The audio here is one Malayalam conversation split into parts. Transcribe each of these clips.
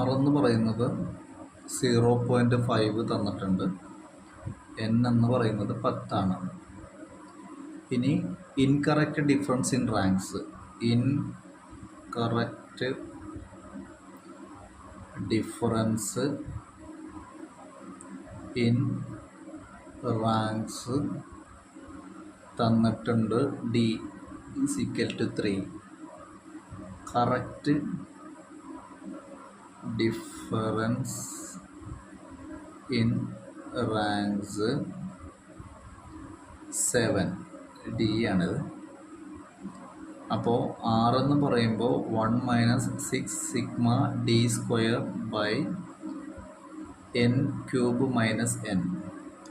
R എന്ന് പറയുന്നത് 0.5 തന്നിട്ടുണ്ട്. N എന്ന് പറയുന്നത് 10 ആണ്. ഇനി incorrect difference in ranks. Incorrect difference in ranks തന്നിട്ടുണ്ട്. D is equal to 3. Correct difference in ranks 7 D ആണിത്. അപ്പോൾ R എന്ന് പറയുമ്പോൾ 1 - 6 sigma D square by N cube minus N.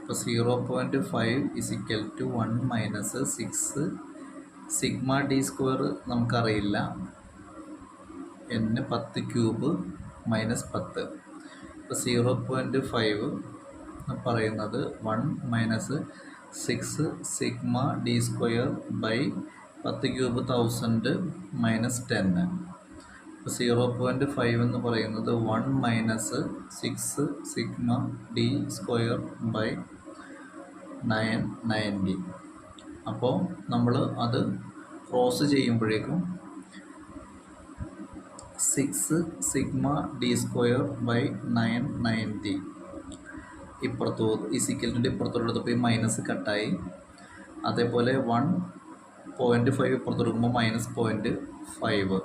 അപ്പോൾ 0.5 is equal to 1 - 6 sigma D square നമുക്കറിയില്ല. N 10 cube minus 10. അപ്പോൾ 0.5 പറയുന്നത് 1 - 6 sigma D square by 10 cube 1000 minus 10. അപ്പോൾ 0.5 എന്ന് പറയുന്നത് 1 - 6 സിഗ്മ D സ്ക്വയർ ബൈ 990. അപ്പോൾ നമ്മൾ അത് ക്രോസ് ചെയ്യുമ്പോഴേക്കും 6 സിഗ്മ D സ്ക്വയർ ബൈ 990 ഇപ്പുറത്ത് ഇസിക്കലിൻ്റെ ഇപ്പുറത്തോടെടുത്തപ്പോൾ ഈ മൈനസ് കട്ടായി. അതേപോലെ 1.5 ഇപ്പുറത്തെടുക്കുമ്പോൾ -0.5.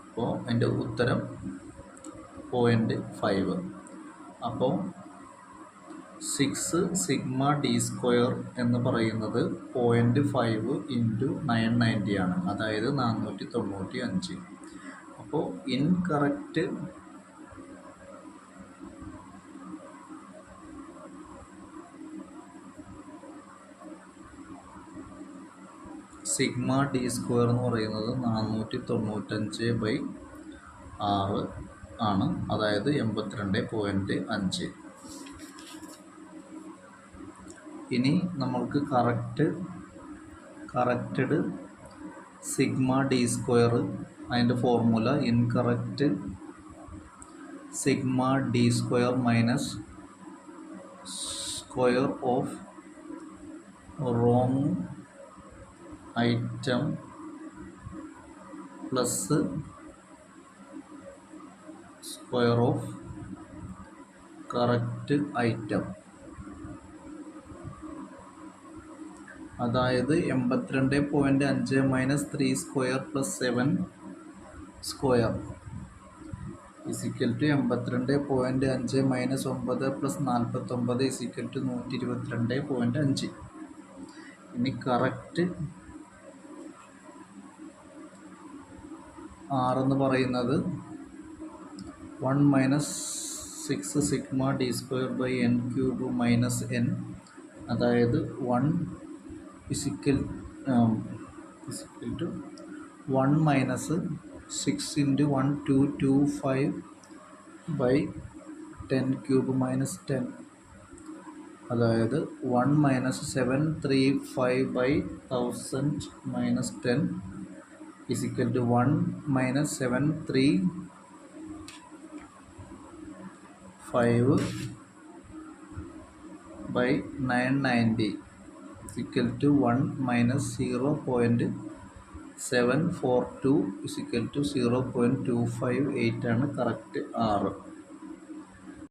അപ്പോൾ എൻ്റെ ഉത്തരം 0.5. അപ്പോൾ 6 സിഗ്മ D സ്ക്വയർ എന്ന് പറയുന്നത് 0.5 ഇൻറ്റു 990 ആണ്, അതായത് 495. അപ്പോൾ ഇൻകറക്റ്റ് സിഗ്മ D സ്ക്വയർ എന്ന് പറയുന്നത് 495/6 ആണ്, അതായത് 82.5. ഇനി നമ്മൾക്ക് കറക്റ്റഡ് സിഗ്മ D സ്ക്വയർ, അതിൻ്റെ formula incorrect sigma D square minus square of wrong item plus square of correct item, അതായത് 82.5 minus 3 square plus 7 square is equal to 82.5 minus 9 plus 49 is equal to 122.5. ഇനി കറക്റ്റ് R എന്ന് പറയുന്നത് 1 - 6 sigma D square by N cube minus N, അതായത് 1 is equal to 1 - 6 into 1 225/10 cube minus 10, അതായത് 1 - 735/1000 minus 10 is equal to 1 - 735/990 is equal to 1 - 0.742 is equal to 0.258 ആണ് കറക്റ്റ് R.